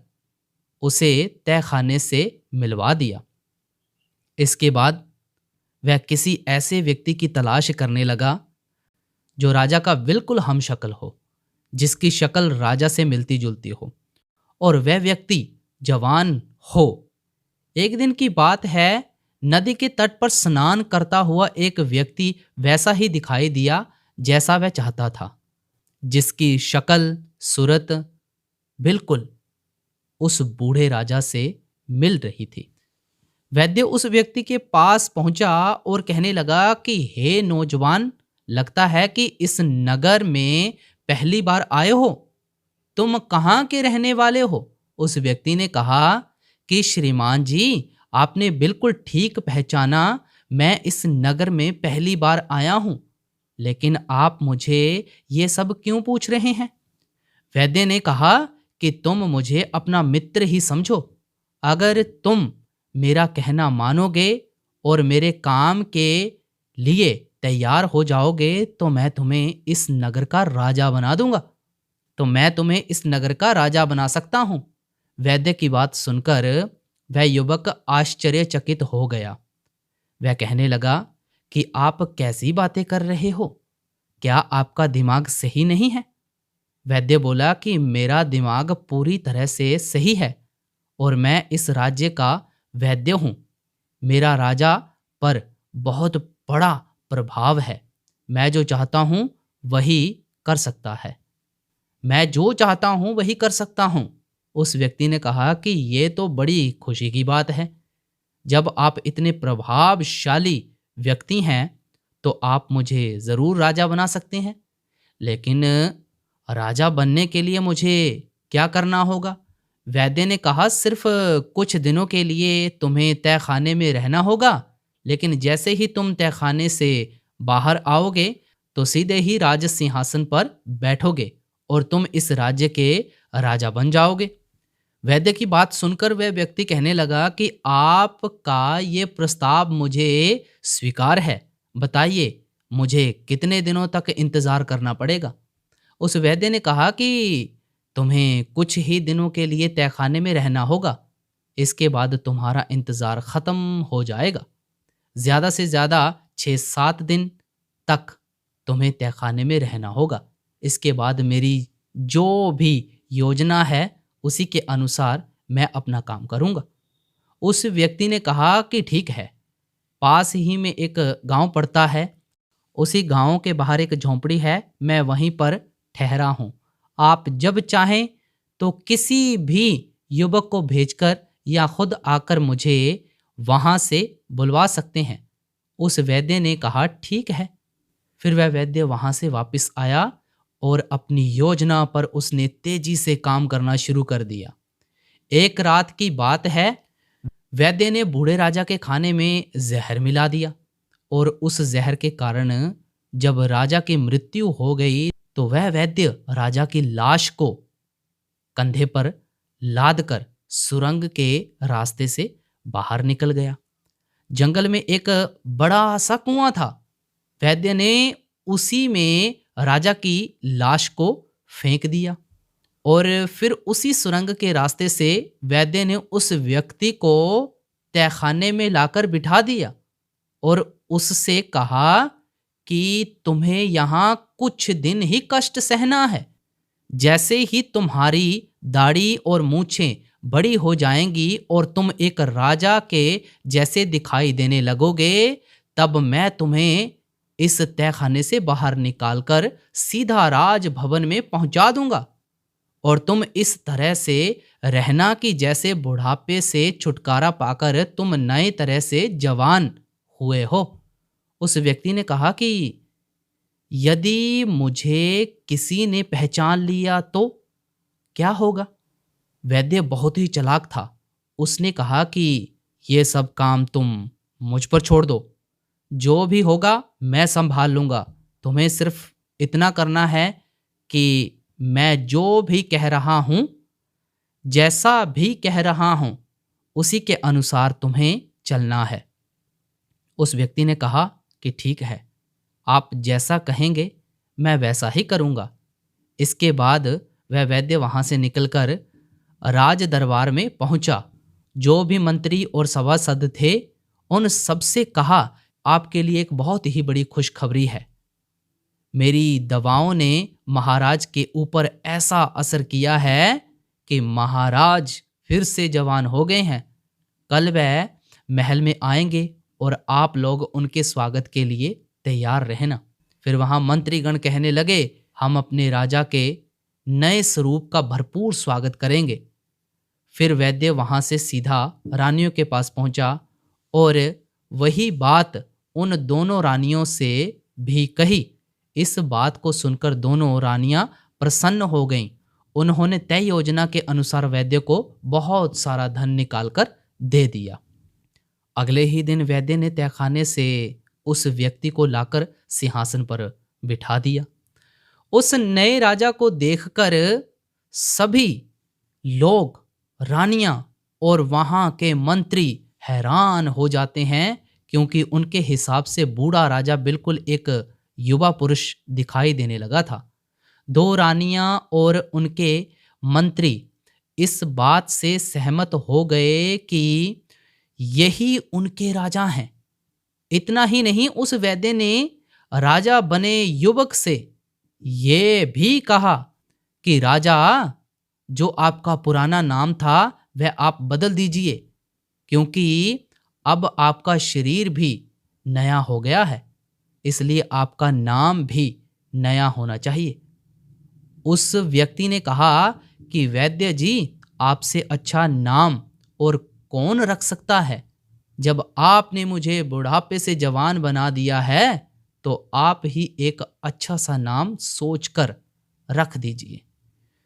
उसे तहखाने से मिलवा दिया। इसके बाद वह किसी ऐसे व्यक्ति की तलाश करने लगा जो राजा का बिल्कुल हमशक्ल हो, जिसकी शक्ल राजा से मिलती जुलती हो और वह व्यक्ति जवान हो। एक दिन की बात है, नदी के तट पर स्नान करता हुआ एक व्यक्ति वैसा ही दिखाई दिया जैसा वह चाहता था, जिसकी शक्ल सूरत बिल्कुल उस बूढ़े राजा से मिल रही थी। वैद्य उस व्यक्ति के पास पहुंचा और कहने लगा कि हे नौजवान, लगता है कि इस नगर में पहली बार आए हो। तुम कहाँ के रहने वाले हो? उस व्यक्ति ने कहा कि श्रीमान जी, आपने बिल्कुल ठीक पहचाना, मैं इस नगर में पहली बार आया हूं, लेकिन आप मुझे ये सब क्यों पूछ रहे हैं? वैद्य ने कहा कि तुम मुझे अपना मित्र ही समझो। अगर तुम मेरा कहना मानोगे और मेरे काम के लिए तैयार हो जाओगे तो मैं तुम्हें इस नगर का राजा बना दूंगा। तो मैं तुम्हें इस नगर का राजा बना सकता हूं। वैद्य की बात सुनकर वह युवक आश्चर्यचकित हो गया। वह कहने लगा कि आप कैसी बातें कर रहे हो? क्या आपका दिमाग सही नहीं है? वैद्य बोला कि मेरा दिमाग पूरी तरह से सही है और मैं इस राज्य का वैद्य हूं। मेरा राजा पर बहुत बड़ा प्रभाव है। मैं जो चाहता हूं वही कर सकता है। मैं जो चाहता हूं वही कर सकता हूं। उस व्यक्ति ने कहा कि ये तो बड़ी खुशी की बात है। जब आप इतने प्रभावशाली व्यक्ति हैं तो आप मुझे ज़रूर राजा बना सकते हैं, लेकिन राजा बनने के लिए मुझे क्या करना होगा? वैद्य ने कहा, सिर्फ कुछ दिनों के लिए तुम्हें तहखाने में रहना होगा, लेकिन जैसे ही तुम तहखाने से बाहर आओगे तो सीधे ही राज सिंहासन पर बैठोगे और तुम इस राज्य के राजा बन जाओगे। वैद्य की बात सुनकर वह व्यक्ति कहने लगा कि आपका ये प्रस्ताव मुझे स्वीकार है। बताइए, मुझे कितने दिनों तक इंतजार करना पड़ेगा? उस वैद्य ने कहा कि तुम्हें कुछ ही दिनों के लिए तहखाने में रहना होगा। इसके बाद तुम्हारा इंतजार खत्म हो जाएगा। ज्यादा से ज्यादा 6-7 दिन तक तुम्हें तहखाने में रहना होगा। इसके बाद मेरी जो भी योजना है उसी के अनुसार मैं अपना काम करूंगा। उस व्यक्ति ने कहा कि ठीक है। पास ही में एक गांव पड़ता है, उसी गांव के बाहर एक झोंपड़ी है, मैं वहीं पर ठहरा हूं। आप जब चाहें तो किसी भी युवक को भेजकर या खुद आकर मुझे वहां से बुलवा सकते हैं। उस वैद्य ने कहा ठीक है। फिर वह वैद्य वहां से वापस आया और अपनी योजना पर उसने तेजी से काम करना शुरू कर दिया। एक रात की बात है, वैद्य ने बूढ़े राजा के खाने में जहर मिला दिया और उस जहर के कारण जब राजा की मृत्यु हो गई तो वह वैद्य राजा की लाश को कंधे पर लाद कर सुरंग के रास्ते से बाहर निकल गया। जंगल में एक बड़ा सा कुआं था। वैद्य ने उसी में राजा की लाश को फेंक दिया और फिर उसी सुरंग के रास्ते से वैद्य ने उस व्यक्ति को तहखाने में लाकर बिठा दिया और उससे कहा कि तुम्हें यहाँ कुछ दिन ही कष्ट सहना है। जैसे ही तुम्हारी दाढ़ी और मूछें बड़ी हो जाएंगी और तुम एक राजा के जैसे दिखाई देने लगोगे, तब मैं तुम्हें इस तहखाने से बाहर निकालकर सीधा राजभवन में पहुंचा दूंगा और तुम इस तरह से रहना कि जैसे बुढ़ापे से छुटकारा पाकर तुम नए तरह से जवान हुए हो। उस व्यक्ति ने कहा कि यदि मुझे किसी ने पहचान लिया तो क्या होगा? वैद्य बहुत ही चालाक था। उसने कहा कि ये सब काम तुम मुझ पर छोड़ दो, जो भी होगा मैं संभाल लूंगा। तुम्हें सिर्फ इतना करना है कि मैं जो भी कह रहा हूं, जैसा भी कह रहा हूं, उसी के अनुसार तुम्हें चलना है। उस व्यक्ति ने कहा कि ठीक है, आप जैसा कहेंगे मैं वैसा ही करूंगा। इसके बाद वह वैद्य वहां से निकलकर राज दरबार में पहुंचा। जो भी मंत्री और सभासद थे उन सबसे कहा, आपके लिए एक बहुत ही बड़ी खुशखबरी है। मेरी दवाओं ने महाराज के ऊपर ऐसा असर किया है कि महाराज फिर से जवान हो गए हैं। कल वह महल में आएंगे और आप लोग उनके स्वागत के लिए तैयार रहना। फिर वहां मंत्रीगण कहने लगे, हम अपने राजा के नए स्वरूप का भरपूर स्वागत करेंगे। फिर वैद्य वहां से सीधा रानियों के पास पहुंचा और वही बात उन दोनों रानियों से भी कही। इस बात को सुनकर दोनों रानियां प्रसन्न हो गईं। उन्होंने तय योजना के अनुसार वैद्य को बहुत सारा धन निकालकर दे दिया। अगले ही दिन वैद्य ने तहखाने से उस व्यक्ति को लाकर सिंहासन पर बिठा दिया। उस नए राजा को देखकर सभी लोग, रानियां और वहां के मंत्री हैरान हो जाते हैं, क्योंकि उनके हिसाब से बूढ़ा राजा बिल्कुल एक युवा पुरुष दिखाई देने लगा था। दो रानियां और उनके मंत्री इस बात से सहमत हो गए कि यही उनके राजा हैं। इतना ही नहीं, उस वैद्य ने राजा बने युवक से ये भी कहा कि राजा, जो आपका पुराना नाम था वह आप बदल दीजिए, क्योंकि अब आपका शरीर भी नया हो गया है, इसलिए आपका नाम भी नया होना चाहिए। उस व्यक्ति ने कहा कि वैद्य जी, आपसे अच्छा नाम और कौन रख सकता है? जब आपने मुझे बुढ़ापे से जवान बना दिया है तो आप ही एक अच्छा सा नाम सोचकर रख दीजिए।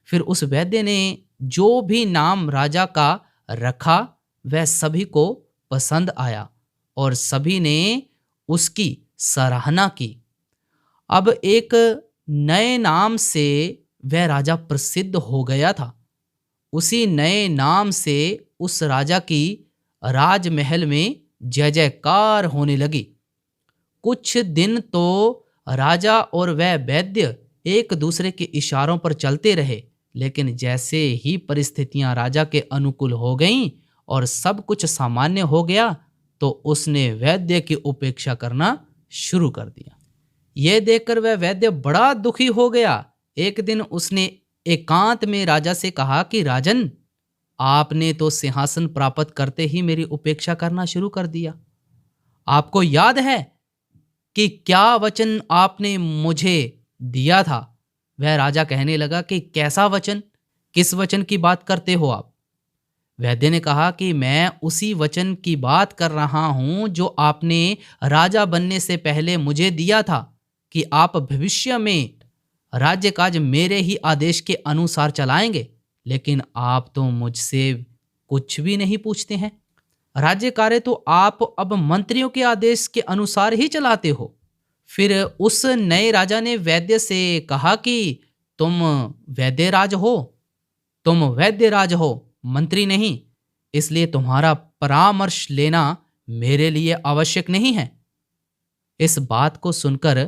फिर उस वैद्य ने जो भी नाम राजा का रखा वह सभी को पसंद आया और सभी ने उसकी सराहना की। अब एक नए नाम से वह राजा प्रसिद्ध हो गया था। उसी नए नाम से उस राजा की राजमहल में जय जयकार होने लगी। कुछ दिन तो राजा और वह वैद्य एक दूसरे के इशारों पर चलते रहे, लेकिन जैसे ही परिस्थितियां राजा के अनुकूल हो गईं और सब कुछ सामान्य हो गया तो उसने वैद्य की उपेक्षा करना शुरू कर दिया। यह देखकर वह वैद्य बड़ा दुखी हो गया। एक दिन उसने एकांत में राजा से कहा कि राजन, आपने तो सिंहासन प्राप्त करते ही मेरी उपेक्षा करना शुरू कर दिया। आपको याद है कि क्या वचन आपने मुझे दिया था? वह राजा कहने लगा कि कैसा वचन? किस वचन की बात करते हो आप? वैद्य ने कहा कि मैं उसी वचन की बात कर रहा हूं जो आपने राजा बनने से पहले मुझे दिया था कि आप भविष्य में राज्य काज मेरे ही आदेश के अनुसार चलाएंगे, लेकिन आप तो मुझसे कुछ भी नहीं पूछते हैं। राज्य कार्य तो आप अब मंत्रियों के आदेश के अनुसार ही चलाते हो। फिर उस नए राजा ने वैद्य से कहा कि तुम वैद्यराज हो, तुम वैद्यराज हो, मंत्री नहीं। इसलिए तुम्हारा परामर्श लेना मेरे लिए आवश्यक नहीं है। इस बात को सुनकर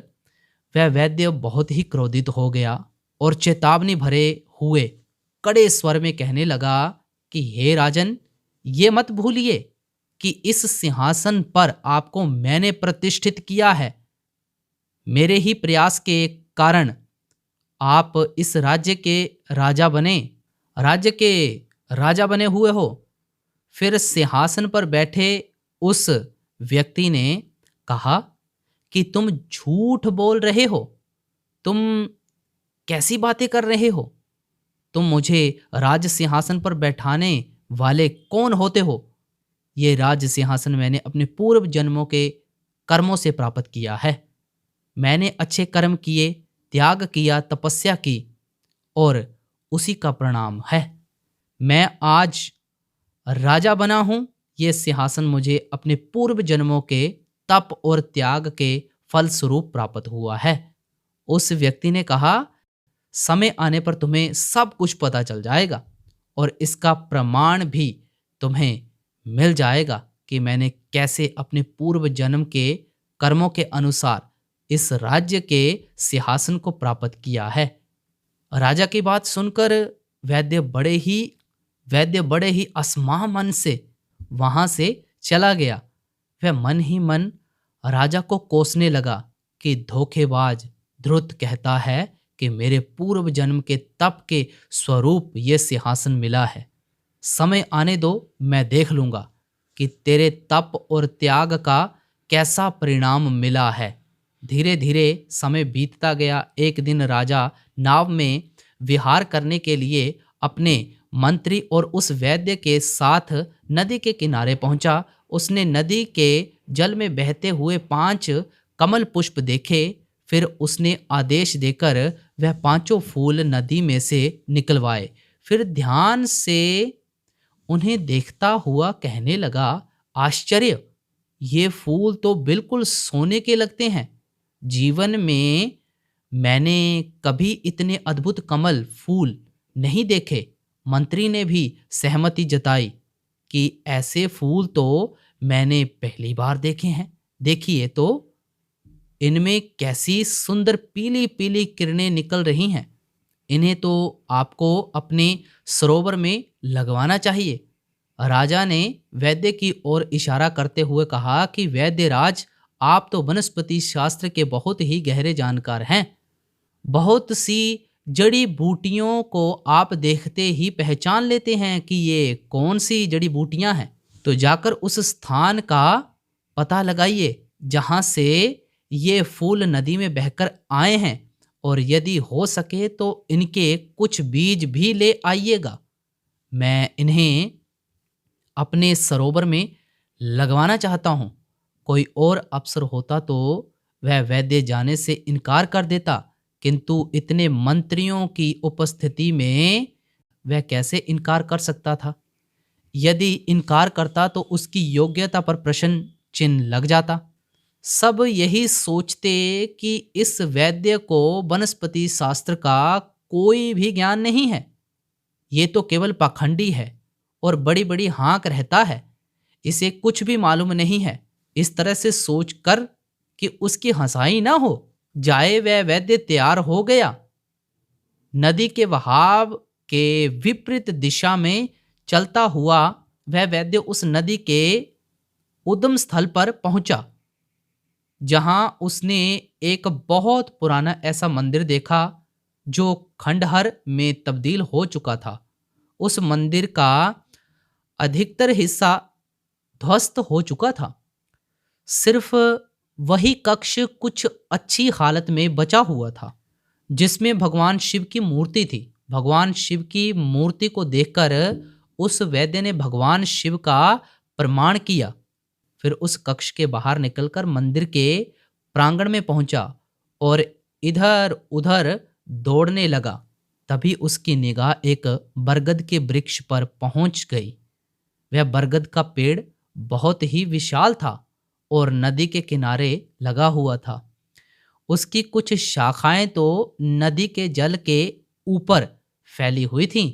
वह वैद्य बहुत ही क्रोधित हो गया और चेतावनी भरे हुए कड़े स्वर में कहने लगा कि हे राजन, ये मत भूलिए कि इस सिंहासन पर आपको मैंने प्रतिष्ठित किया है। मेरे ही प्रयास के कारण आप इस राज्य के राजा बने हुए हो। फिर सिंहासन पर बैठे उस व्यक्ति ने कहा कि तुम झूठ बोल रहे हो। तुम कैसी बातें कर रहे हो? तुम मुझे राज सिंहासन पर बैठाने वाले कौन होते हो? ये राज सिंहासन मैंने अपने पूर्व जन्मों के कर्मों से प्राप्त किया है। मैंने अच्छे कर्म किए, त्याग किया, तपस्या की और उसी का परिणाम है मैं आज राजा बना हूं। ये सिंहासन मुझे अपने पूर्व जन्मों के तप और त्याग के फलस्वरूप प्राप्त हुआ है। उस व्यक्ति ने कहा, समय आने पर तुम्हें सब कुछ पता चल जाएगा और इसका प्रमाण भी तुम्हें मिल जाएगा कि मैंने कैसे अपने पूर्व जन्म के कर्मों के अनुसार इस राज्य के सिंहासन को प्राप्त किया है। राजा की बात सुनकर वैद्य बड़े ही असमाह मन से वहां से चला गया। वह मन ही मन राजा को कोसने लगा कि धोखेबाज ध्रुत कहता है कि मेरे पूर्व जन्म के तप के स्वरूप ये सिंहासन मिला है। समय आने दो, मैं देख लूंगा कि तेरे तप और त्याग का कैसा परिणाम मिला है। धीरे धीरे समय बीतता गया। एक दिन राजा नाव में विहार करने के लिए अपने मंत्री और उस वैद्य के साथ नदी के किनारे पहुंचा। उसने नदी के जल में बहते हुए 5 कमल पुष्प देखे। फिर उसने आदेश देकर वह 5 फूल नदी में से निकलवाए। फिर ध्यान से उन्हें देखता हुआ कहने लगा, आश्चर्य, ये फूल तो बिल्कुल सोने के लगते हैं। जीवन में मैंने कभी इतने अद्भुत कमल फूल नहीं देखे। मंत्री ने भी सहमति जताई कि ऐसे फूल तो मैंने पहली बार देखे हैं। देखिए तो इनमें कैसी सुंदर पीली पीली किरणें निकल रही हैं। इन्हें तो आपको अपने सरोवर में लगवाना चाहिए। राजा ने वैद्य की ओर इशारा करते हुए कहा कि वैद्यराज, आप तो वनस्पति शास्त्र के बहुत ही गहरे जानकार हैं। बहुत सी जड़ी बूटियों को आप देखते ही पहचान लेते हैं कि ये कौन सी जड़ी बूटियां हैं। तो जाकर उस स्थान का पता लगाइए जहां से ये फूल नदी में बहकर आए हैं, और यदि हो सके तो इनके कुछ बीज भी ले आइएगा। मैं इन्हें अपने सरोवर में लगवाना चाहता हूँ। कोई और अफसर होता तो वह वैद्य जाने से इनकार कर देता, किंतु इतने मंत्रियों की उपस्थिति में वह कैसे इनकार कर सकता था। यदि इनकार करता तो उसकी योग्यता पर प्रश्न चिन्ह लग जाता। सब यही सोचते कि इस वैद्य को वनस्पति शास्त्र का कोई भी ज्ञान नहीं है। ये तो केवल पाखंडी है और बड़ी बड़ी हाँक रहता है। इसे कुछ भी मालूम नहीं है। इस तरह से सोचकर कि उसकी हंसाई ना हो जाए, वह वैद्य तैयार हो गया। नदी के बहाव के विपरीत दिशा में चलता हुआ वह वैद्य उस नदी के उद्गम स्थल पर पहुंचा, जहां उसने एक बहुत पुराना ऐसा मंदिर देखा जो खंडहर में तब्दील हो चुका था। उस मंदिर का अधिकतर हिस्सा ध्वस्त हो चुका था। सिर्फ वही कक्ष कुछ अच्छी हालत में बचा हुआ था, जिसमें भगवान शिव की मूर्ति थी। भगवान शिव की मूर्ति को देखकर उस वैद्य ने भगवान शिव का प्रणाम किया। फिर उस कक्ष के बाहर निकलकर मंदिर के प्रांगण में पहुंचा और इधर उधर दौड़ने लगा। तभी उसकी निगाह एक बरगद के वृक्ष पर पहुंच गई। वह बरगद का पेड़ बहुत ही विशाल था और नदी के किनारे लगा हुआ था। उसकी कुछ शाखाएं तो नदी के जल के ऊपर फैली हुई थीं।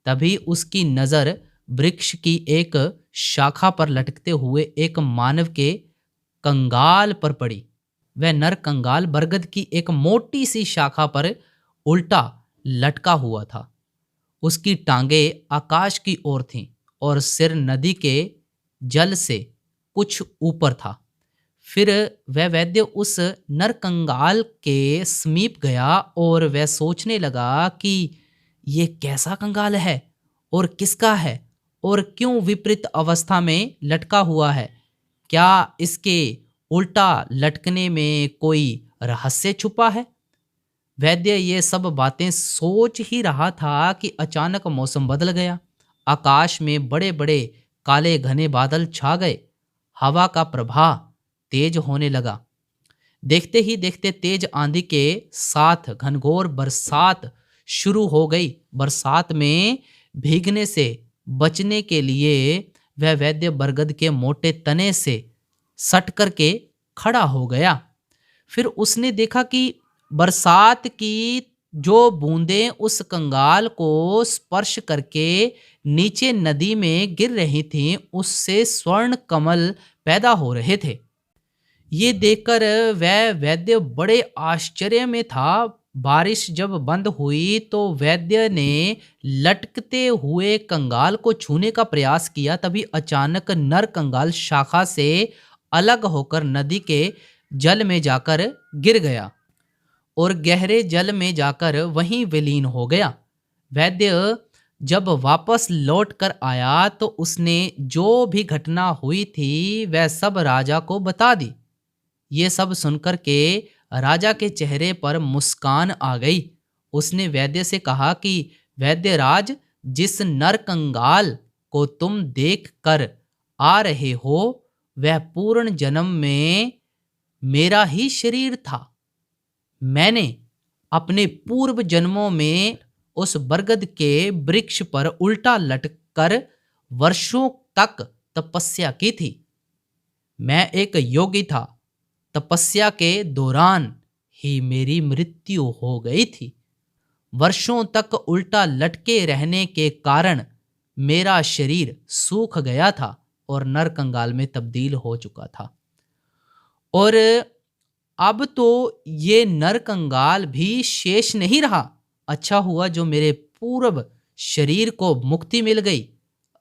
तभी उसकी नजर वृक्ष की एक शाखा पर लटकते हुए एक मानव के कंगाल पर पड़ी। वह नर कंगाल बरगद की एक मोटी सी शाखा पर उल्टा लटका हुआ था। उसकी टांगें आकाश की ओर थीं और सिर नदी के जल से कुछ ऊपर था। फिर वह वैद्य उस नरकंगाल के समीप गया और वह सोचने लगा कि ये कैसा कंगाल है और किसका है और क्यों विपरीत अवस्था में लटका हुआ है। क्या इसके उल्टा लटकने में कोई रहस्य छुपा है। वैद्य ये सब बातें सोच ही रहा था कि अचानक मौसम बदल गया। आकाश में बड़े बड़े काले घने बादल छा गए। हवा का प्रवाह तेज होने लगा। देखते ही देखते तेज आंधी के साथ घनघोर बरसात शुरू हो गई। बरसात में भीगने से बचने के लिए वह वैद्य बरगद के मोटे तने से सट करके खड़ा हो गया। फिर उसने देखा कि बरसात की जो बूंदें उस कंगाल को स्पर्श करके नीचे नदी में गिर रही थीं, उससे स्वर्ण कमल पैदा हो रहे थे। ये देखकर वह वैद्य बड़े आश्चर्य में था। बारिश जब बंद हुई तो वैद्य ने लटकते हुए कंगाल को छूने का प्रयास किया। तभी अचानक नर कंगाल शाखा से अलग होकर नदी के जल में जाकर गिर गया और गहरे जल में जाकर वहीं विलीन हो गया। वैद्य जब वापस लौट कर आया तो उसने जो भी घटना हुई थी वह सब राजा को बता दी। ये सब सुनकर के राजा के चेहरे पर मुस्कान आ गई। उसने वैद्य से कहा कि वैद्य राज, जिस नर कंगाल को तुम देख कर आ रहे हो वह पूर्ण जन्म में मेरा ही शरीर था। मैंने अपने पूर्व जन्मों में उस बरगद के वृक्ष पर उल्टा लटकर वर्षों तक तपस्या की थी। मैं एक योगी था। तपस्या के दौरान ही मेरी मृत्यु हो गई थी। वर्षों तक उल्टा लटके रहने के कारण मेरा शरीर सूख गया था और नर कंगाल में तब्दील हो चुका था। और अब तो ये नर कंगाल भी शेष नहीं रहा। अच्छा हुआ जो मेरे पूर्व शरीर को मुक्ति मिल गई।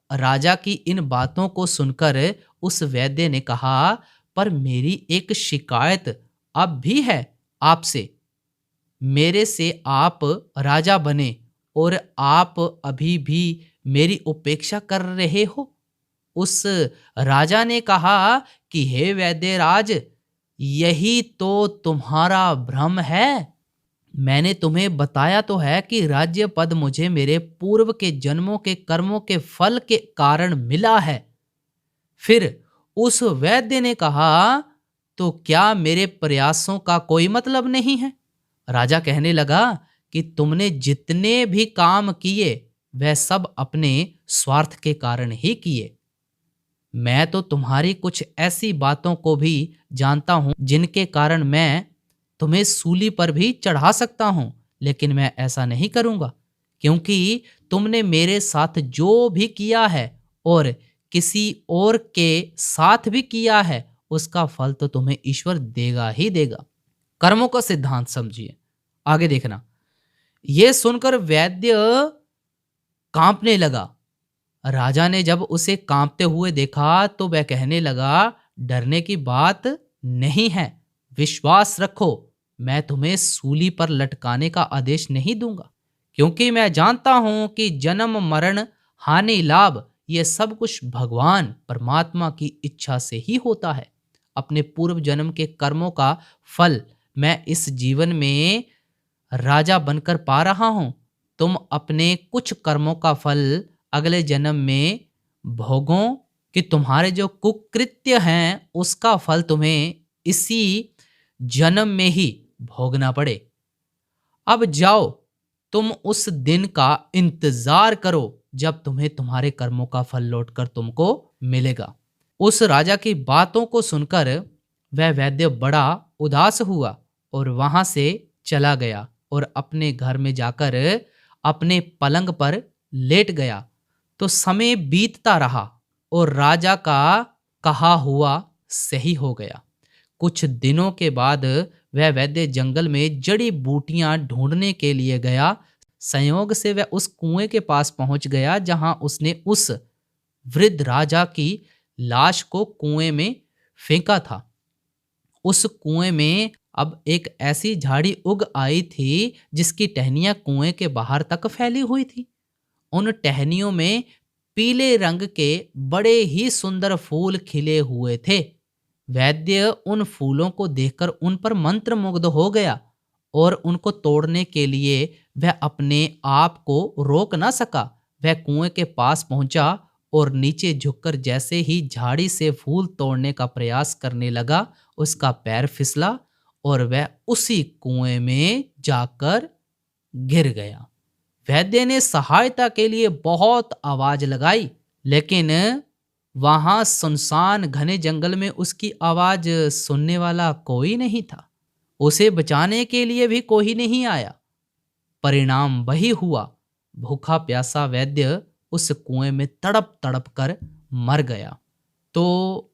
राजा की इन बातों को सुनकर उस वैद्य ने कहा, पर मेरी एक शिकायत अब भी है आपसे। मेरे से आप राजा बने और आप अभी भी मेरी उपेक्षा कर रहे हो। उस राजा ने कहा कि हे वैद्यराज, यही तो तुम्हारा भ्रम है। मैंने तुम्हें बताया तो है कि राज्य पद मुझे मेरे पूर्व के जन्मों के कर्मों के फल के कारण मिला है। फिर उस वैद्य ने कहा, तो क्या मेरे प्रयासों का कोई मतलब नहीं है। राजा कहने लगा कि तुमने जितने भी काम किए वह सब अपने स्वार्थ के कारण ही किए। मैं तो तुम्हारी कुछ ऐसी बातों को भी जानता हूं जिनके कारण मैं तुम्हें सूली पर भी चढ़ा सकता हूं, लेकिन मैं ऐसा नहीं करूंगा, क्योंकि तुमने मेरे साथ जो भी किया है और किसी और के साथ भी किया है उसका फल तो तुम्हें ईश्वर देगा ही देगा। कर्मों का सिद्धांत समझिए। आगे देखना। यह सुनकर वैद्य कांपने लगा। राजा ने जब उसे कांपते हुए देखा तो वह कहने लगा, डरने की बात नहीं है, विश्वास रखो। मैं तुम्हें सूली पर लटकाने का आदेश नहीं दूंगा, क्योंकि मैं जानता हूं कि जन्म मरण हानि लाभ ये सब कुछ भगवान परमात्मा की इच्छा से ही होता है। अपने पूर्व जन्म के कर्मों का फल मैं इस जीवन में राजा बनकर पा रहा हूं। तुम अपने कुछ कर्मों का फल अगले जन्म में भोगो कि तुम्हारे जो कुकृत्य हैं उसका फल तुम्हें इसी जन्म में ही भोगना पड़े। अब जाओ, तुम उस दिन का इंतजार करो जब तुम्हें तुम्हारे कर्मों का फल लौटकर तुमको मिलेगा। उस राजा की बातों को सुनकर वह वैद्य बड़ा उदास हुआ और वहां से चला गया और अपने घर में जाकर अपने पलंग पर लेट गया। तो समय बीतता रहा और राजा का कहा हुआ सही हो गया। कुछ दिनों के बाद वह वैद्य जंगल में जड़ी बूटियां ढूंढने के लिए गया। संयोग से वह उस कुएं के पास पहुंच गया जहां उसने उस वृद्ध राजा की लाश को कुएं में फेंका था। उस कुएं में अब एक ऐसी झाड़ी उग आई थी जिसकी टहनियां कुएं के बाहर तक फैली हुई थी। उन टहनियों में पीले रंग के बड़े ही सुंदर फूल खिले हुए थे। वैद्य उन फूलों को देखकर उन पर मंत्रमुग्ध हो गया और उनको तोड़ने के लिए वह अपने आप को रोक न सका। वह कुएं के पास पहुंचा और नीचे झुककर जैसे ही झाड़ी से फूल तोड़ने का प्रयास करने लगा, उसका पैर फिसला और वह उसी कुएं में जाकर गिर गया। वैद्य ने सहायता के लिए बहुत आवाज लगाई, लेकिन वहां सुनसान घने जंगल में उसकी आवाज सुनने वाला कोई नहीं था। उसे बचाने के लिए भी कोई नहीं आया। परिणाम वही हुआ, भूखा प्यासा वैद्य उस कुएं में तड़प तड़प कर मर गया। तो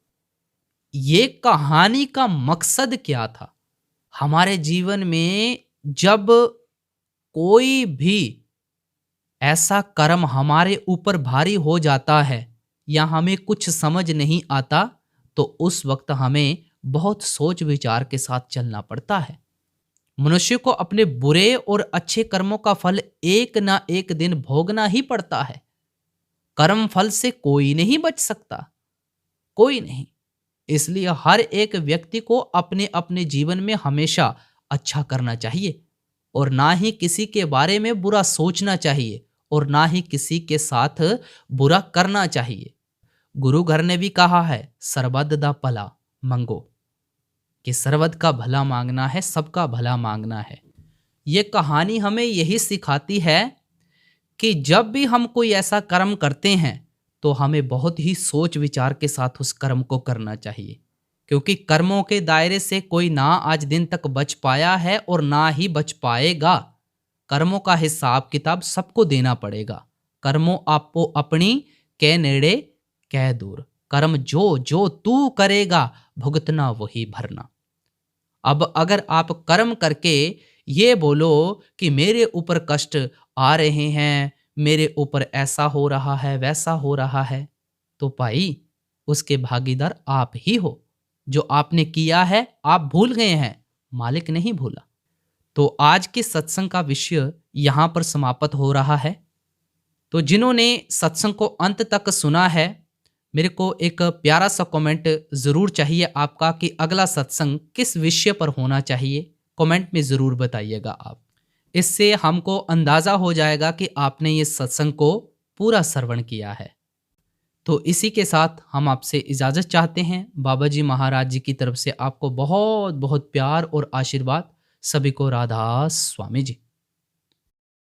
ये कहानी का मकसद क्या था? हमारे जीवन में जब कोई भी ऐसा कर्म हमारे ऊपर भारी हो जाता है या हमें कुछ समझ नहीं आता, तो उस वक्त हमें बहुत सोच विचार के साथ चलना पड़ता है। मनुष्य को अपने बुरे और अच्छे कर्मों का फल एक ना एक दिन भोगना ही पड़ता है। कर्म फल से कोई नहीं बच सकता, कोई नहीं। इसलिए हर एक व्यक्ति को अपने अपने जीवन में हमेशा अच्छा करना चाहिए और ना ही किसी के बारे में बुरा सोचना चाहिए और ना ही किसी के साथ बुरा करना चाहिए। गुरु घर ने भी कहा है, सर्वद दा भला मंगो, कि सर्वद का भला मांगना है, सबका भला मांगना है। ये कहानी हमें यही सिखाती है कि जब भी हम कोई ऐसा कर्म करते हैं तो हमें बहुत ही सोच विचार के साथ उस कर्म को करना चाहिए, क्योंकि कर्मों के दायरे से कोई ना आज दिन तक बच पाया है और ना ही बच पाएगा। कर्मों का हिसाब किताब सबको देना पड़ेगा। कर्मों आपो अपनी कै नेड़े कै दूर, कर्म जो जो तू करेगा भुगतना वही भरना। अब अगर आप कर्म करके ये बोलो कि मेरे ऊपर कष्ट आ रहे हैं, मेरे ऊपर ऐसा हो रहा है, वैसा हो रहा है, तो भाई उसके भागीदार आप ही हो। जो आपने किया है आप भूल गए हैं, मालिक नहीं भूला। तो आज के सत्संग का विषय यहाँ पर समाप्त हो रहा है। तो जिन्होंने सत्संग को अंत तक सुना है, मेरे को एक प्यारा सा कमेंट ज़रूर चाहिए आपका कि अगला सत्संग किस विषय पर होना चाहिए। कमेंट में ज़रूर बताइएगा आप। इससे हमको अंदाज़ा हो जाएगा कि आपने ये सत्संग को पूरा श्रवण किया है। तो इसी के साथ हम आपसे इजाज़त चाहते हैं। बाबा जी महाराज जी की तरफ से आपको बहुत बहुत प्यार और आशीर्वाद। सभी को राधा स्वामी जी।